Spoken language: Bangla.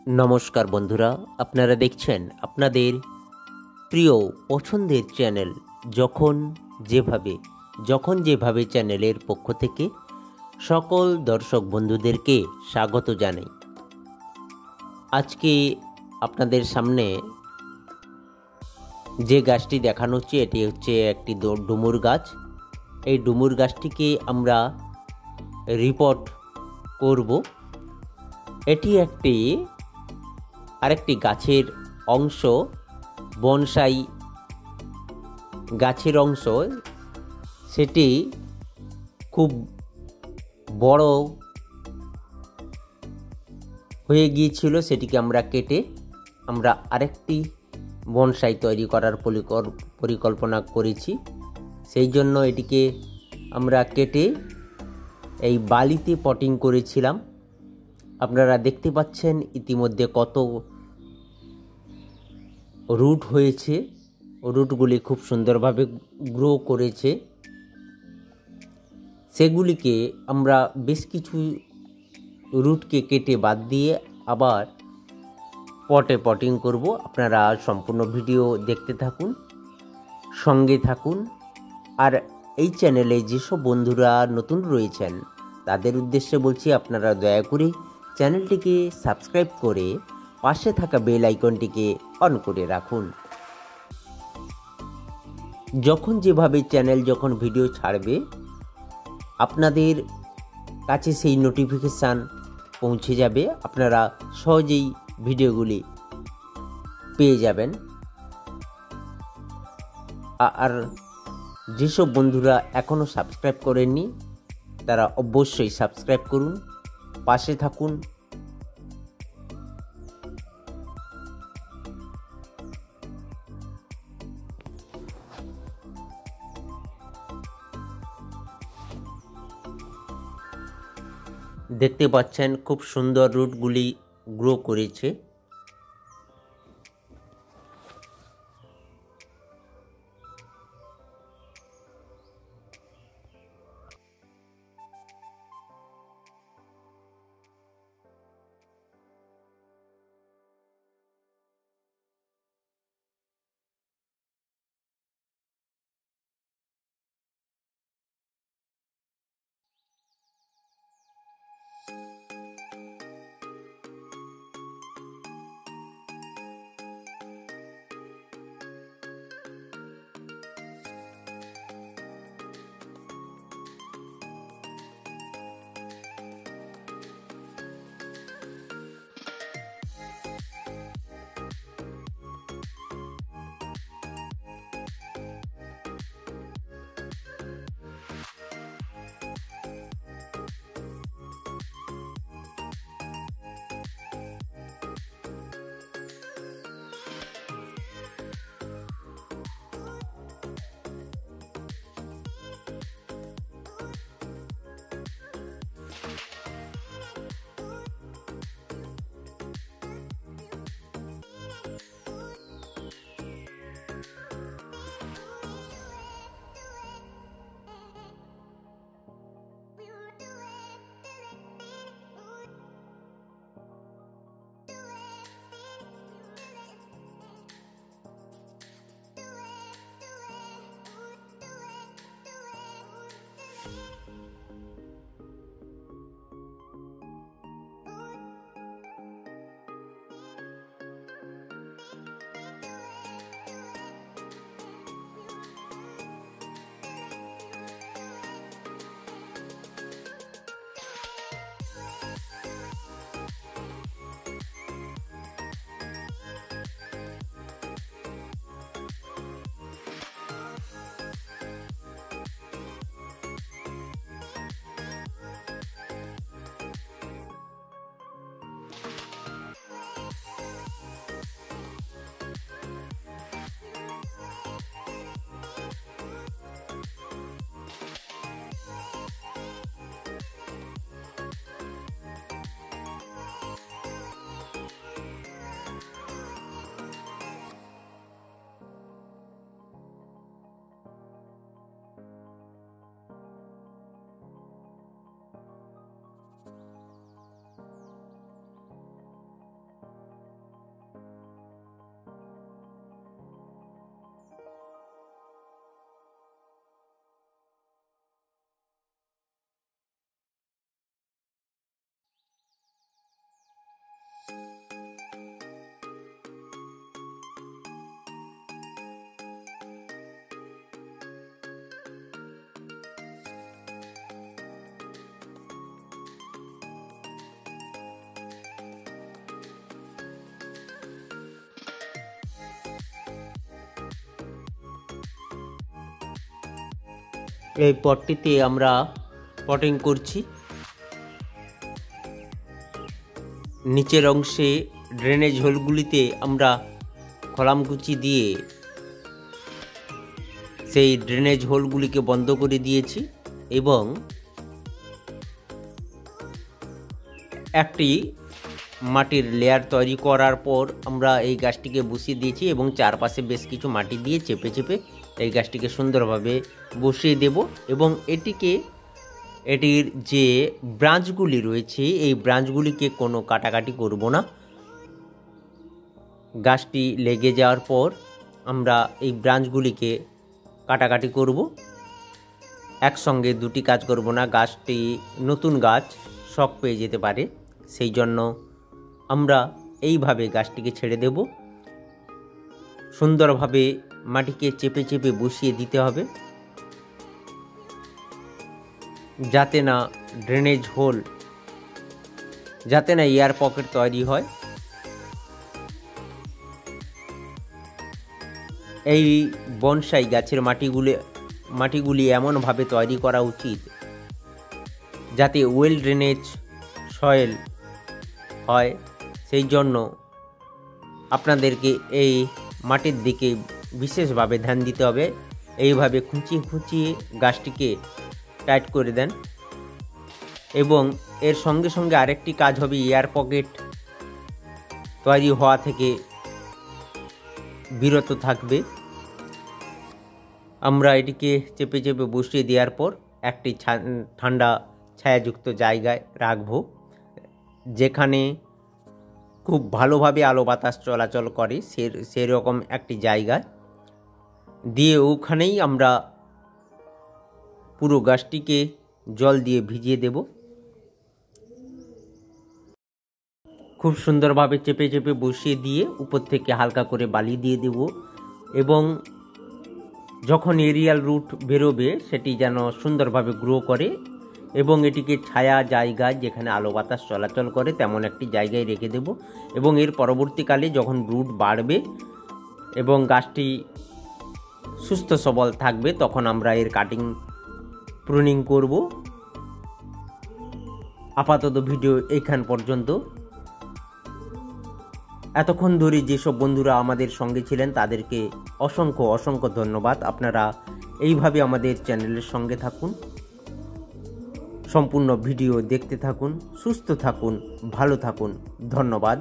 নমস্কার বন্ধুরা, আপনারা দেখছেন আপনাদের প্রিয় পছন্দের চ্যানেল যখন যেভাবে চ্যানেলের পক্ষ থেকে সকল দর্শক বন্ধুদেরকে স্বাগত জানাই। আজকে আপনাদের সামনে যে গাছটি দেখানো হচ্ছে এটি হচ্ছে একটি ডুমুর গাছ। এই ডুমুর গাছটিকে আমরা রিপোর্ট করব। এটি আরেকটি গাছের অংশ, বনসাই গাছের অংশ। সেটি খুব বড় হয়ে গিয়েছিল, সেটিকে আমরা কেটে আমরা আরেকটি বনসাই তৈরি করার পরিকল্পনা করেছি। সেই জন্য এটিকে আমরা কেটে এই বালিতে পটিং করেছিলাম। আপনারা দেখতে পাচ্ছেন ইতিমধ্যে কত রুট হয়েছে, রুটগুলি খুব সুন্দরভাবে গ্রো করেছে। সেগুলিকে আমরা বেশ কিছু রুটকে কেটে বাদ দিয়ে আবার পটে পটিং করব। আপনারা সম্পূর্ণ ভিডিও দেখতে থাকুন, সঙ্গে থাকুন। আর এই চ্যানেলে যেসব বন্ধুরা নতুন রয়েছেন তাদের উদ্দেশ্যে বলছি, আপনারা দয়া করে চ্যানেলটিকে সাবস্ক্রাইব করে পাশে থাকা বেল আইকনটিকে অন করে রাখুন। যখন ভিডিও ছাড়বে আপনাদের কাছে সেই নোটিফিকেশান পৌঁছে যাবে, আপনারা সহজেই ভিডিওগুলি পেয়ে যাবেন। আর যেসব বন্ধুরা এখনও সাবস্ক্রাইব করেননি তারা অবশ্যই সাবস্ক্রাইব করুন, পাশে থাকুন। দেখতে পাচ্ছেন খুব সুন্দর রুটগুলি গ্রো করেছে। এই পটটিতে আমরা পটিং করছি। নিচের অংশে ড্রেনেজ হোলগুলিতে আমরা কলামকুচি দিয়ে সেই ড্রেনেজ হোলগুলিকে বন্ধ করে দিয়েছি এবং একটি মাটির লেয়ার তৈরি করার পর আমরা এই গাছটিকে বসিয়ে দিয়েছি এবং চারপাশে বেশ কিছু মাটি দিয়ে চেপে চেপে এই গাছটিকে সুন্দরভাবে বসিয়ে দেব এবং এটির যে ব্রাঞ্চগুলি রয়েছে এই ব্রাঞ্চগুলিকে কোনো কাটাকাটি করব না। গাছটি লেগে যাওয়ার পর আমরা এই ব্রাঞ্চগুলিকে কাটাকাটি করব। একসঙ্গে দুটি কাজ করব না, গাছটি নতুন গাছ শক পেয়ে যেতে পারে, সেই জন্য আমরা এইভাবে গাছটিকে ছেড়ে দেব। সুন্দরভাবে মাটিকে চেপে চেপে বসিয়ে দিতে হবে যাতে না ড্রেনেজ হোল, যাতে না এয়ার পকেট তৈরি হয়। এই বনসাই গাছের মাটিগুলি এমনভাবে তৈরি করা উচিত যাতে ওয়েল ড্রেনেজ সয়েল হয়, সেই জন্য আপনাদেরকে এই মাটির দিকে বিশেষভাবে ধ্যান দিতে হবে। এইভাবে খুঁচিয়ে খুঁচিয়ে গাছটিকে টাইট করে দেন এবং এর সঙ্গে সঙ্গে আরেকটি কাজ হবে, এয়ার পকেট তৈরি হওয়া থেকে বিরত থাকবে। আমরা এটিকে চেপে চেপে বসিয়ে দেওয়ার পর একটি ঠান্ডা ছায়াযুক্ত জায়গায় রাখব, যেখানে খুব ভালোভাবে আলো বাতাস চলাচল করে সেরকম একটি জায়গায় দিয়ে ওখানেই আমরা পুরো গাছটিকে জল দিয়ে ভিজিয়ে দেব। খুব সুন্দরভাবে চেপে চেপে বসিয়ে দিয়ে উপর থেকে হালকা করে বালি দিয়ে দেব এবং যখন এরিয়াল রুট বেরোবে সেটি যেন সুন্দরভাবে গ্রো করে এবং এটিকে ছায়া জায়গায় যেখানে আলো বাতাস চলাচল করে তেমন একটি জায়গায় রেখে দেব এবং এর পরবর্তীকালে যখন রুট বাড়বে এবং গাছটি সুস্থ সবল থাকবে তখন আমরা এর কাটিং প্রুনিং করব। আপাতত ভিডিও এইখান পর্যন্ত। এতক্ষণ ধরে যেসব বন্ধুরা আমাদের সঙ্গে ছিলেন তাদেরকে অসংখ্য অসংখ্য ধন্যবাদ। আপনারা এইভাবে আমাদের চ্যানেলের সঙ্গে থাকুন, সম্পূর্ণ ভিডিও দেখতে থাকুন, সুস্থ থাকুন, ভালো থাকুন। ধন্যবাদ।